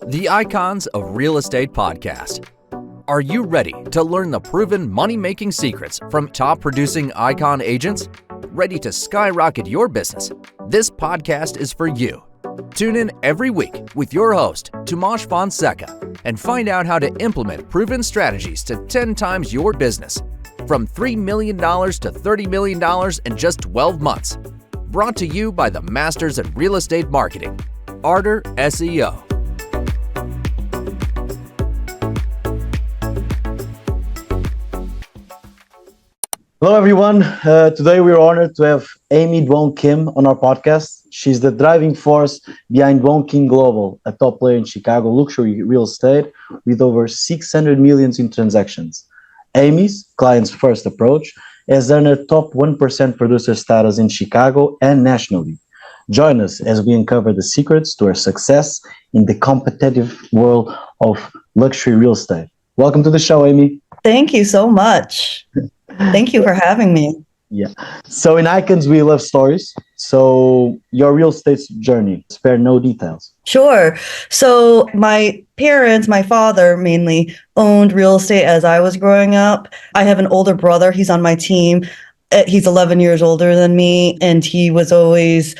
the Icons of Real Estate podcast. Are you ready to learn the proven money-making secrets from top-producing icon agents? Ready to skyrocket your business? This podcast is for you. Tune in every week with your host, Tomasz Fonseca, and find out how to implement proven strategies to 10 times your business, from $3 million to $30 million in just 12 months. Brought to you by the Masters in Real Estate Marketing, Arter SEO. Hello, everyone. Today we're honored to have Amy Duong Kim on our podcast. She's the driving force behind Duong Kim Global, a top player in Chicago luxury real estate with over 600 million in transactions. Amy's clients first approach has earned a top 1% producer status in Chicago and nationally. Join us as we uncover the secrets to her success in the competitive world of luxury real estate. Welcome to the show, Amy. Thank you so much. Thank you for having me. Yeah. So in Icons, we love stories. So your real estate journey, spare no details. Sure. So my parents, my father mainly, owned real estate as I was growing up. I have an older brother. He's on my team. He's 11 years older than me, and he was always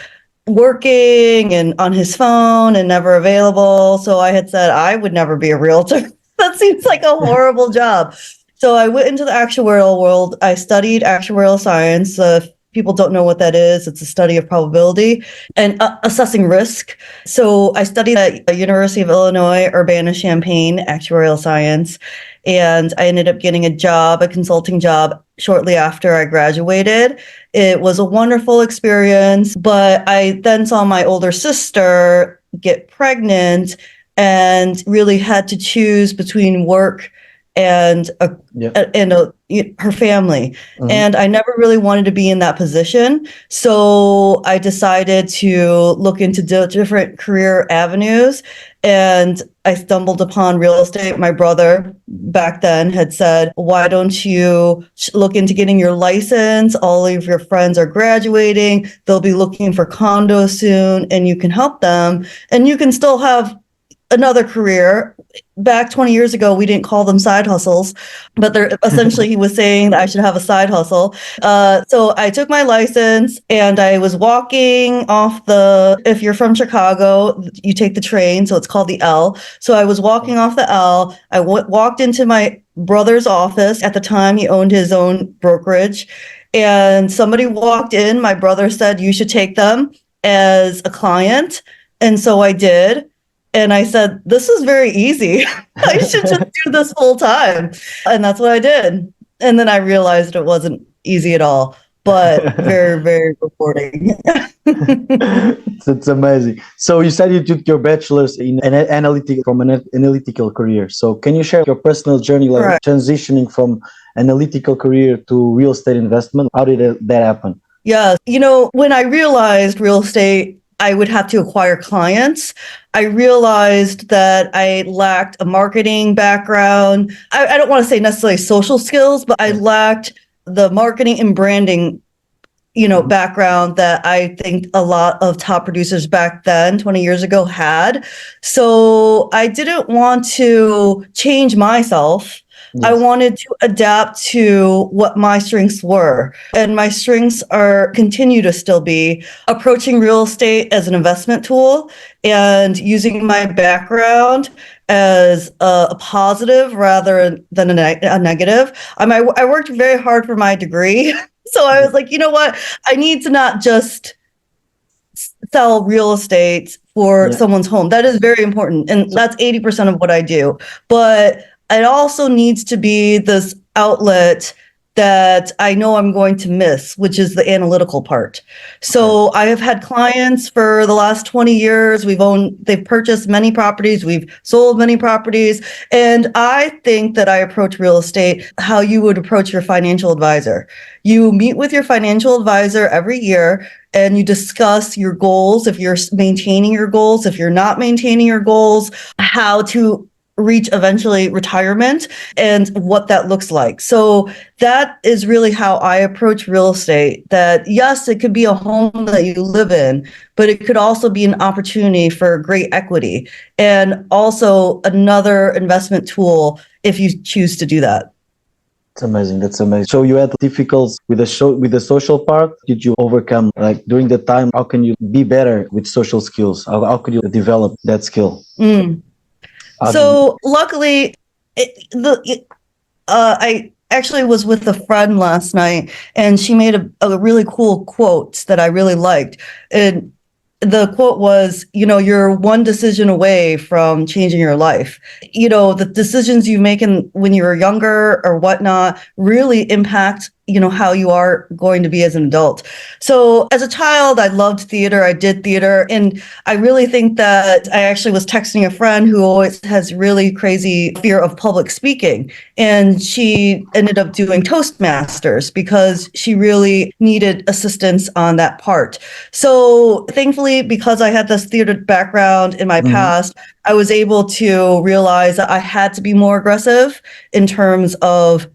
working and on his phone and never available. So I had said I would never be a realtor. That seems like a horrible job. So I went into the actuarial world. I studied actuarial science. People don't know what that is. It's a study of probability and assessing risk. So I studied at the University of Illinois, Urbana-Champaign, actuarial science. And I ended up getting a consulting job shortly after I graduated. It was a wonderful experience, but I then saw my older sister get pregnant and really had to choose between work and her family. Mm-hmm. And I never really wanted to be in that position. So I decided to look into different career avenues, and I stumbled upon real estate. My brother back then had said, why don't you look into getting your license? All of your friends are graduating. They'll be looking for condos soon, and you can help them, and you can still have another career. Back 20 years ago, we didn't call them side hustles, but they're essentially, he was saying that I should have a side hustle. So I took my license and I was walking off if you're from Chicago, you take the train. So it's called the L. So I was walking off the L. I walked into my brother's office. At the time, he owned his own brokerage, and somebody walked in. My brother said, you should take them as a client. And so I did. And I said, this is very easy. I should just do this full time. And that's what I did. And then I realized it wasn't easy at all, but very, very rewarding. It's amazing. So you said you took your bachelor's in from an analytical career. So can you share your personal journey, like transitioning from analytical career to real estate investment? How did that happen? Yeah. When I realized real estate, I would have to acquire clients. I realized that I lacked a marketing background. I don't want to say necessarily social skills, but I lacked the marketing and branding, background that I think a lot of top producers back then, 20 years ago, had. So I didn't want to change myself. Yes. I wanted to adapt to what my strengths were. And my strengths continue to still be approaching real estate as an investment tool and using my background as a positive rather than a negative. I worked very hard for my degree. So I was like, you know what? I need to not just sell real estate for someone's home. That is very important. And that's 80% of what I do. But it also needs to be this outlet that I know I'm going to miss, which is the analytical part. So I have had clients for the last 20 years. They've purchased many properties. We've sold many properties. And I think that I approach real estate how you would approach your financial advisor. You meet with your financial advisor every year and you discuss your goals. If you're maintaining your goals, if you're not maintaining your goals, how to reach eventually retirement and what that looks like. So that is really how I approach real estate. That yes, it could be a home that you live in, but it could also be an opportunity for great equity and also another investment tool if you choose to do that. That's amazing. That's amazing. So you had difficulties with the social part. Did you overcome like during the time? How can you be better with social skills? How could you develop that skill? So luckily, I actually was with a friend last night, and she made a really cool quote that I really liked. And the quote was, you're one decision away from changing your life. The decisions you make when you were younger or whatnot really impact, how you are going to be as an adult. So as a child, I loved theater. I did theater. And I really think that I actually was texting a friend who always has really crazy fear of public speaking. And she ended up doing Toastmasters because she really needed assistance on that part. So thankfully, because I had this theater background in my past, I was able to realize that I had to be more aggressive in terms of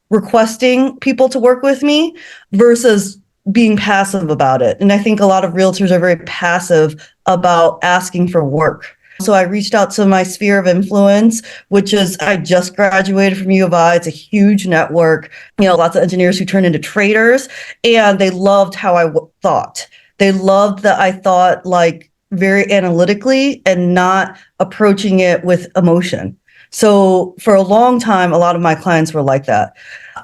requesting people to work with me versus being passive about it. And I think a lot of realtors are very passive about asking for work. So I reached out to my sphere of influence, which is I just graduated from U of I. It's a huge network, lots of engineers who turn into traders, and they loved how I thought. They loved that I thought like very analytically and not approaching it with emotion. So for a long time, a lot of my clients were like that.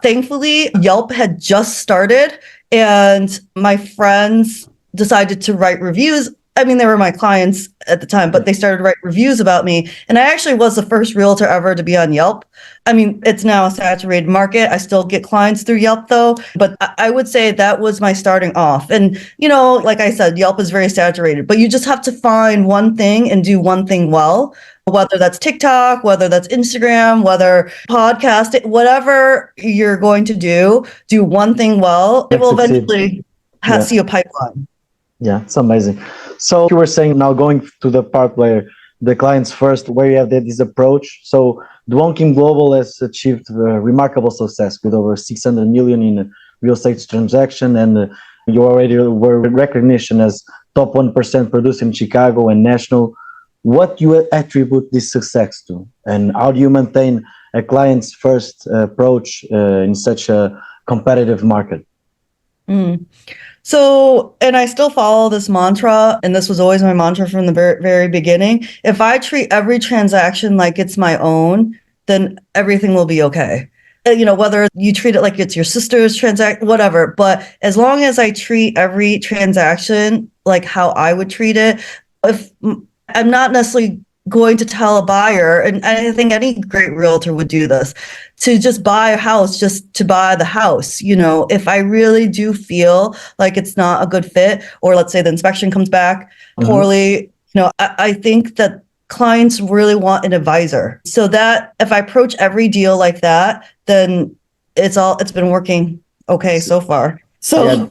Thankfully, Yelp had just started and my friends decided to write reviews. I mean, they were my clients at the time, but they started to write reviews about me. And I actually was the first realtor ever to be on Yelp. I mean, it's now a saturated market. I still get clients through Yelp though, but I would say that was my starting off. And, like I said, Yelp is very saturated, but you just have to find one thing and do one thing well, whether that's TikTok, whether that's Instagram, whether podcast, whatever you're going to do one thing well. It will eventually see a pipeline. Yeah, it's amazing. So you were saying now going to the part where the clients first, where you have this approach. So Duong Kim Global has achieved remarkable success with over 600 million in real estate transaction, and you already were recognition as top 1% producer in Chicago and national. What do you attribute this success to, and how do you maintain a client's first approach in such a competitive market? So, and I still follow this mantra, and this was always my mantra from the very, very beginning. If I treat every transaction like it's my own, then everything will be okay. Whether you treat it like it's your sister's whatever, but as long as I treat every transaction like how I would treat it, if I'm not necessarily going to tell a buyer, and I think any great realtor would do this, to just buy a house just to buy the house. If I really do feel like it's not a good fit, or let's say the inspection comes back poorly, I think that clients really want an advisor. So that if I approach every deal like that, then it's been working okay so far. So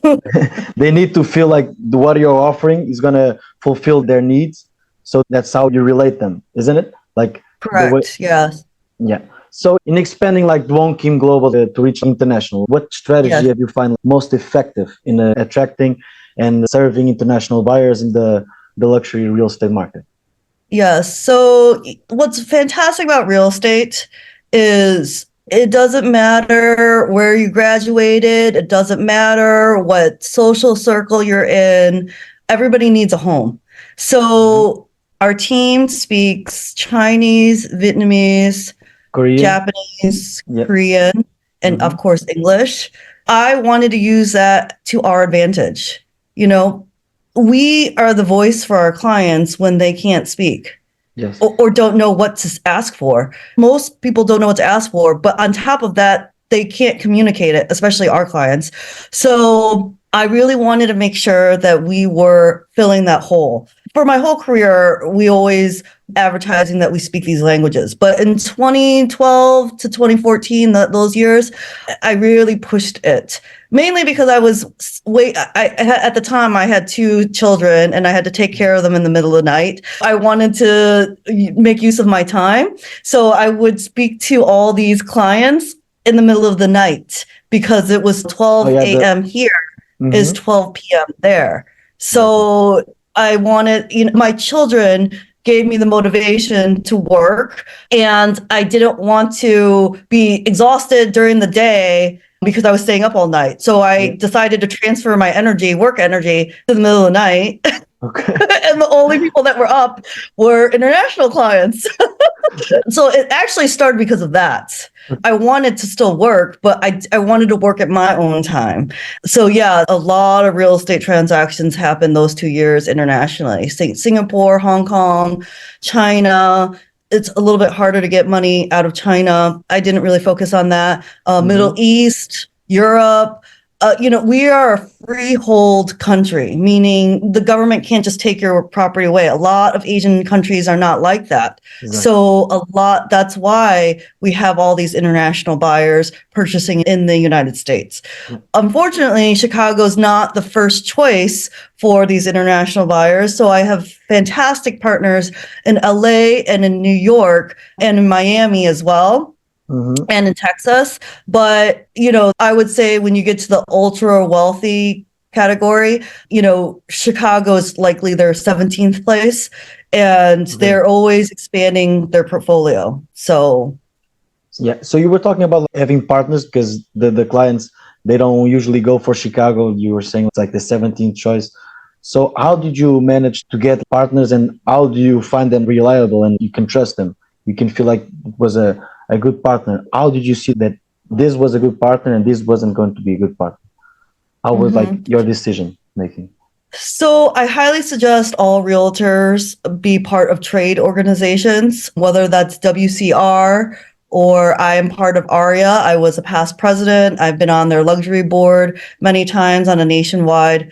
they need to feel like what you're offering is going to fulfill their needs. So that's how you relate them, isn't it? Like correct. Yes. Yeah. So in expanding like Duong Kim Global to reach international, what strategy have you found most effective in attracting and serving international buyers in the luxury real estate market? Yes. So what's fantastic about real estate is it doesn't matter where you graduated. It doesn't matter what social circle you're in. Everybody needs a home. So our team speaks Chinese, Vietnamese, Korean, Japanese, Korean, and of course, English. I wanted to use that to our advantage. We are the voice for our clients when they can't speak. Yes. Or don't know what to ask for. Most people don't know what to ask for, but on top of that, they can't communicate it, especially our clients. So I really wanted to make sure that we were filling that hole. for my whole career, we always advertising that we speak these languages. But in 2012 to 2014, those years, I really pushed it. Mainly because at the time I had 2 children and I had to take care of them in the middle of the night. I wanted to make use of my time. So I would speak to all these clients in the middle of the night because it was 12 a.m. here is 12 p.m. there. So I wanted, my children gave me the motivation to work, and I didn't want to be exhausted during the day because I was staying up all night. So I decided to transfer my work energy to the middle of the night. Okay. And the only people that were up were international clients. So it actually started because of that. I wanted to still work, but I wanted to work at my own time. So yeah, a lot of real estate transactions happened those 2 years internationally. Singapore, Hong Kong, China. It's a little bit harder to get money out of China. I didn't really focus on that. Middle East, Europe. We are a freehold country, meaning the government can't just take your property away. A lot of Asian countries are not like that. Exactly. So that's why we have all these international buyers purchasing in the United States. Unfortunately, Chicago's not the first choice for these international buyers. So I have fantastic partners in LA and in New York and in Miami as well. And in Texas. But, I would say when you get to the ultra wealthy category, Chicago is likely their 17th place, and they're always expanding their portfolio. So. Yeah. So you were talking about having partners because the clients, they don't usually go for Chicago. You were saying it's like the 17th choice. So how did you manage to get partners, and how do you find them reliable and you can trust them? You can feel like it was a good partner. How did you see that this was a good partner and this wasn't going to be a good partner? How was your decision making? So I highly suggest all realtors be part of trade organizations, whether that's WCR or I am part of ARIA. I was a past president. I've been on their luxury board many times on a nationwide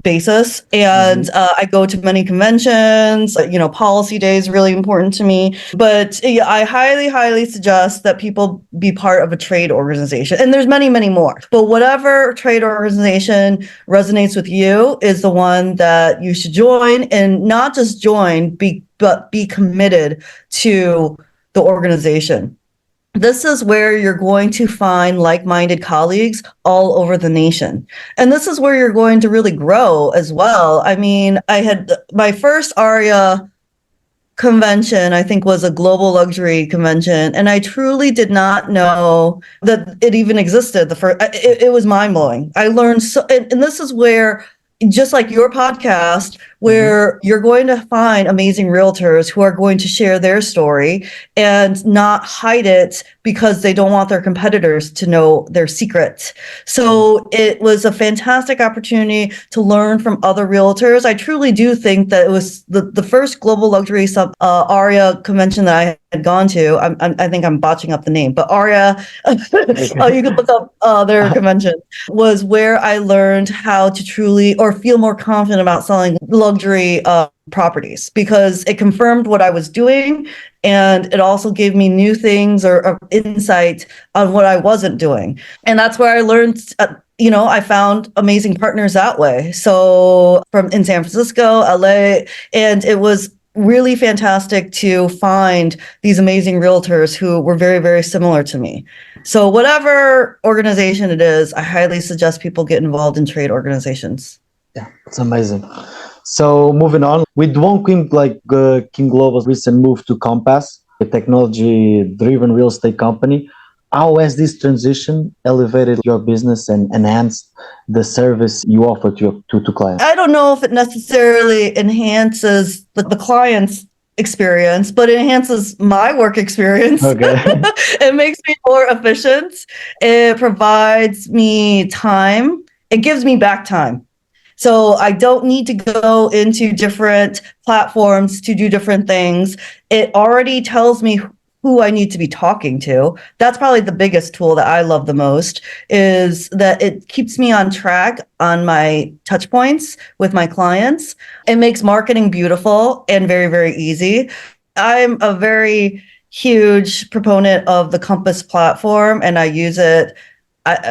basis. And I go to many conventions, policy day is really important to me. But I highly, highly suggest that people be part of a trade organization. And there's many, many more. But whatever trade organization resonates with you is the one that you should join, and not just join, but be committed to the organization. This is where you're going to find like-minded colleagues all over the nation. And this is where you're going to really grow as well. I mean, I had my first ARIA convention, I think, was a global luxury convention. And I truly did not know that it even existed. It was mind-blowing. I learned so, and this is where, just like your podcast, where you're going to find amazing realtors who are going to share their story and not hide it because they don't want their competitors to know their secret. So it was a fantastic opportunity to learn from other realtors. I truly do think that it was the first global luxury ARIA convention that I had gone to. I think I'm botching up the name, but ARIA, you can look up their convention, was where I learned how to truly or feel more confident about selling luxury properties, because it confirmed what I was doing, and it also gave me new things or insight on what I wasn't doing. And that's where I learned, I found amazing partners that way. So in San Francisco, LA, and it was really fantastic to find these amazing realtors who were very, very similar to me. So whatever organization it is, I highly suggest people get involved in trade organizations. Yeah, it's amazing. So moving on, with Duong Kim Global's recent move to Compass, a technology-driven real estate company, how has this transition elevated your business and enhanced the service you offer to clients? I don't know if it necessarily enhances the client's experience, but it enhances my work experience. Okay. It makes me more efficient. It provides me time. It gives me back time. So I don't need to go into different platforms to do different things. It already tells me who I need to be talking to. That's probably the biggest tool that I love the most, is that it keeps me on track on my touch points with my clients. It makes marketing beautiful and very, very easy. I'm a very huge proponent of the Compass platform, and I use it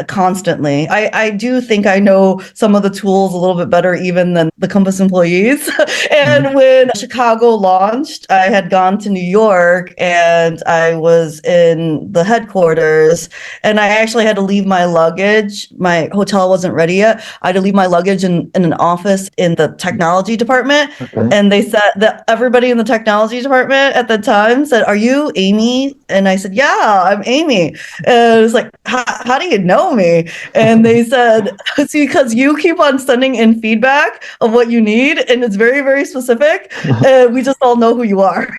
constantly. I do think I know some of the tools a little bit better even than the Compass employees. And when Chicago launched, I had gone to New York and I was in the headquarters, and I actually had to leave my luggage. My hotel wasn't ready yet. I had to leave my luggage in an office in the technology department. Okay. And they said that everybody in the technology department at the time said, "Are you Amy?" And I said, "Yeah, I'm Amy." And it was like, how do you know me? And they said, "It's because you keep on sending in feedback of what you need, and it's very, very specific. And we just all know who you are."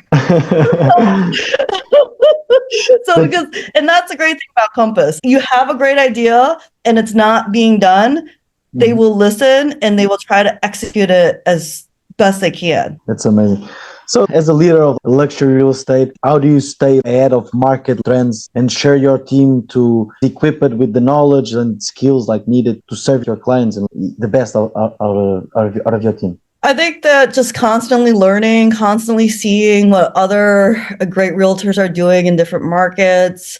So because, and that's the great thing about Compass. You have a great idea and it's not being done, they will listen and they will try to execute it as best they can. That's amazing. So, as a leader of luxury real estate, how do you stay ahead of market trends and share your team to equip it with the knowledge and skills like needed to serve your clients and the best out of your team? I think that just constantly learning, constantly seeing what other great realtors are doing in different markets.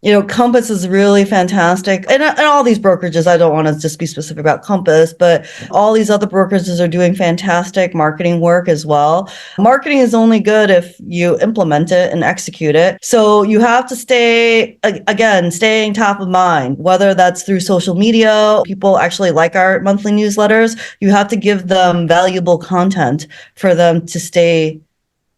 You know, Compass is really fantastic. And all these brokerages, I don't want to just be specific about Compass, but all these other brokerages are doing fantastic marketing work as well. Marketing is only good if you implement it and execute it. So you have to staying top of mind, whether that's through social media. People actually like our monthly newsletters. You have to give them valuable content for them to stay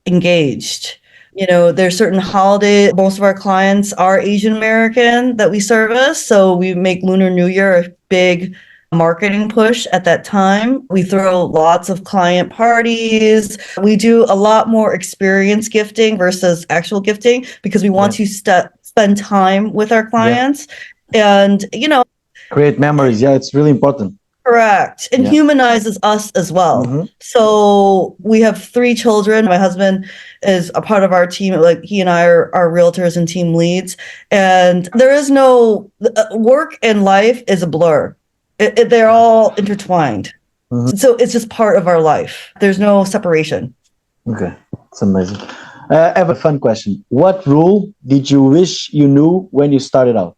engaged. You know, there's certain holidays. Most of our clients are Asian American that we service. So we make Lunar New Year a big marketing push at that time. We throw lots of client parties. We do a lot more experience gifting versus actual gifting because we want to spend time with our clients and, you know, create memories. Yeah, it's really important. Correct. And humanizes us as well. So we have 3 children. My husband is a part of our team. Like, he and I are realtors and team leads. And there is no work and life is a blur. They're all intertwined. So it's just part of our life. There's no separation. Okay. It's amazing. I have a fun question. What rule did you wish you knew when you started out?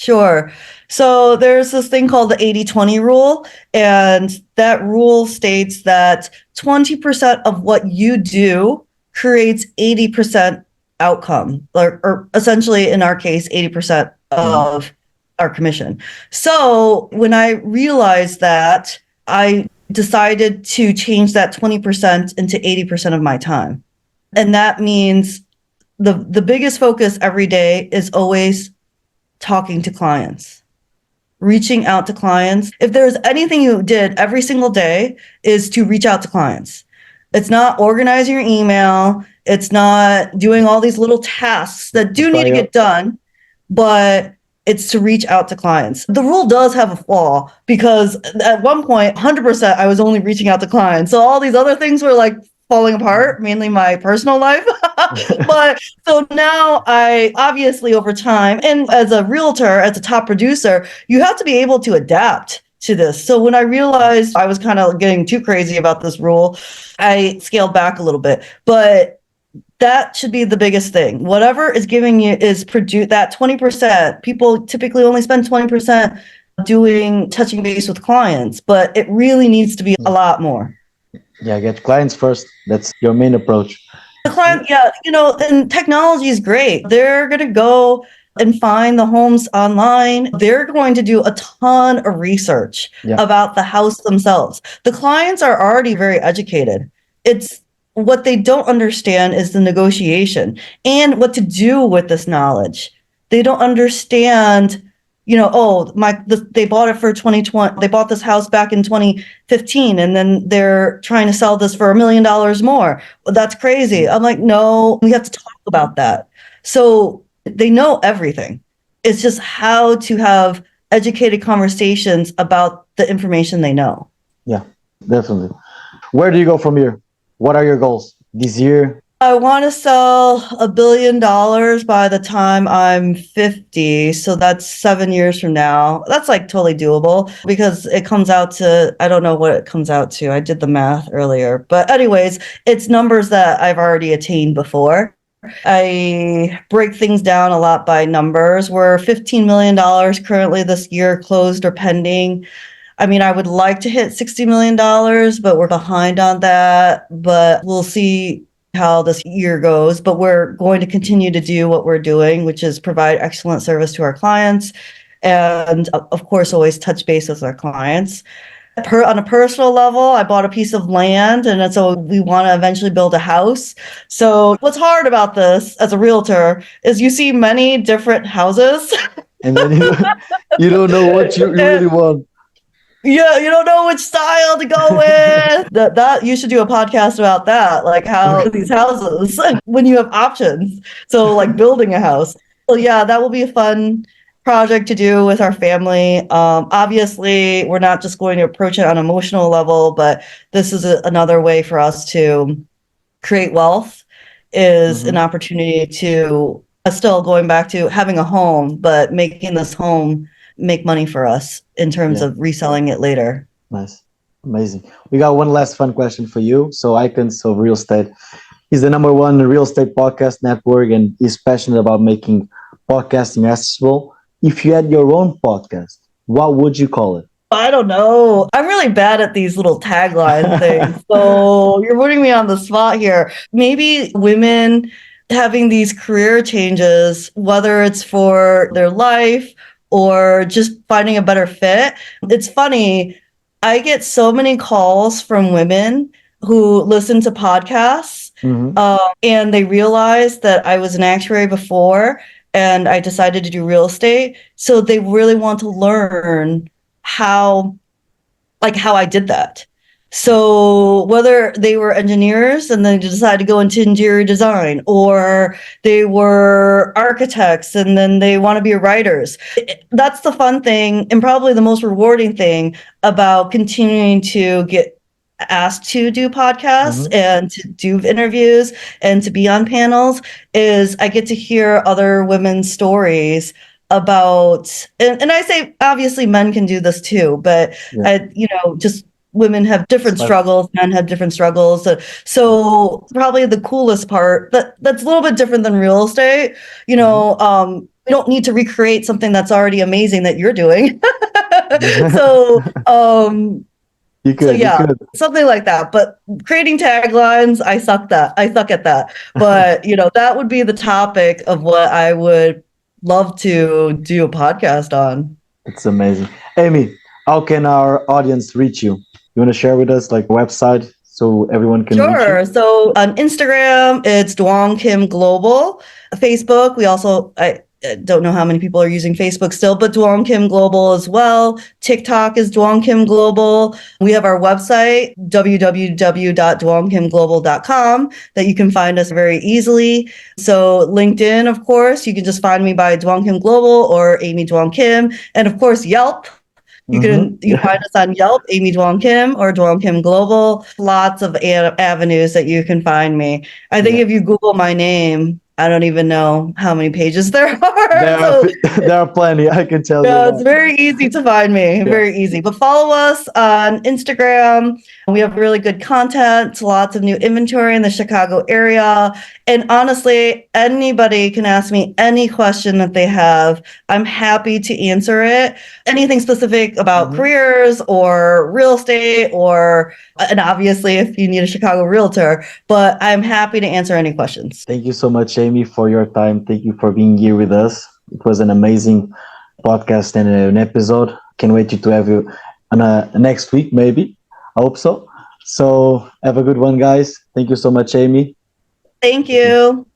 Sure. So there's this thing called the 80-20 rule, and that rule states that 20% of what you do creates 80% outcome, or essentially in our case, 80% of our commission. So when I realized that, I decided to change that 20% into 80% of my time. And that means the biggest focus every day is always talking to clients, reaching out to clients. If there's anything you did every single day is to reach out to clients. It's not organizing your email. It's not doing all these little tasks that do need to get done, but it's to reach out to clients. The rule does have a flaw because at one point, 100%, I was only reaching out to clients. So all these other things were like falling apart, mainly my personal life. But so now I obviously over time, and as a realtor, as a top producer, you have to be able to adapt to this. So when I realized I was kind of getting too crazy about this rule, I scaled back a little bit. But that should be the biggest thing. Whatever is giving you is produce that 20%. People typically only spend 20% touching base with clients, but it really needs to be a lot more. Yeah, get clients first. That's your main approach. The client, you know, and technology is great. They're going to go and find the homes online. They're going to do a ton of research about the house themselves. The clients are already very educated. It's what they don't understand is the negotiation and what to do with this knowledge. They don't understand, you know, they bought it for 2020. They bought this house back in 2015, and then they're trying to sell this for $1 million more. Well, that's crazy. I'm like, no, we have to talk about that. So they know everything. It's just how to have educated conversations about the information they know. Yeah, definitely. Where do you go from here? What are your goals this year, I want to sell $1 billion by the time I'm 50. So that's 7 years from now. That's like totally doable because it comes out to, I don't know what it comes out to. I did the math earlier. But, anyways, it's numbers that I've already attained before. I break things down a lot by numbers. We're $15 million currently this year, closed or pending. I mean, I would like to hit $60 million, but we're behind on that. But we'll see how this year goes. But we're going to continue to do what we're doing, which is provide excellent service to our clients. And of course, always touch base with our clients. On a personal level, I bought a piece of land, and so we want to eventually build a house. So what's hard about this as a realtor is you see many different houses. And then you don't know what you really want. Yeah, you don't know which style to go with. That you should do a podcast about that, like how these houses when you have options. So like building a house. So yeah, that will be a fun project to do with our family. Obviously, we're not just going to approach it on an emotional level, but this is another way for us to create wealth. Is an opportunity to still going back to having a home, but making this home make money for us in terms of reselling it later. Nice. Amazing. We got one last fun question for you. So Icons of Real Estate is the #1 real estate podcast network and is passionate about making podcasting accessible. If you had your own podcast, what would you call it? I don't know. I'm really bad at these little tagline things. So you're putting me on the spot here. Maybe women having these career changes, whether it's for their life or just finding a better fit. It's funny. I get so many calls from women who listen to podcasts and they realize that I was an actuary before and I decided to do real estate. So they really want to learn how I did that. So whether they were engineers and then decided to go into interior design, or they were architects and then they want to be writers. That's the fun thing and probably the most rewarding thing about continuing to get asked to do podcasts and to do interviews and to be on panels is I get to hear other women's stories about, and I say obviously men can do this too, but just women have different struggles, men have different struggles. So probably the coolest part that's a little bit different than real estate, we don't need to recreate something that's already amazing that you're doing. So, you could. something like that. But creating taglines, I suck at that. But that would be the topic of what I would love to do a podcast on. It's amazing. Amy, how can our audience reach you? You want to share with us like a website so everyone can reach you? Sure. So on Instagram, it's Duong Kim Global. Facebook, we also, I don't know how many people are using Facebook still, but Duong Kim Global as well. TikTok is Duong Kim Global. We have our website, www.duongkimglobal.com, that you can find us very easily. So LinkedIn, of course, you can just find me by Duong Kim Global or Amy Duong Kim. And of course, Yelp. You can find us on Yelp, Amy Duong Kim or Duong Kim Global. Lots of avenues that you can find me. I think if you Google my name, I don't even know how many pages there are. There are plenty, I can tell you. Yeah, it's very easy to find me. Very easy. But follow us on Instagram. We have really good content, lots of new inventory in the Chicago area. And honestly, anybody can ask me any question that they have. I'm happy to answer it. Anything specific about careers or real estate and obviously if you need a Chicago realtor, but I'm happy to answer any questions. Thank you so much, Amy, for your time. Thank you for being here with us. It was an amazing podcast and an episode. Can't wait to have you on next week, maybe. I hope so. So have a good one, guys. Thank you so much, Amy. Thank you.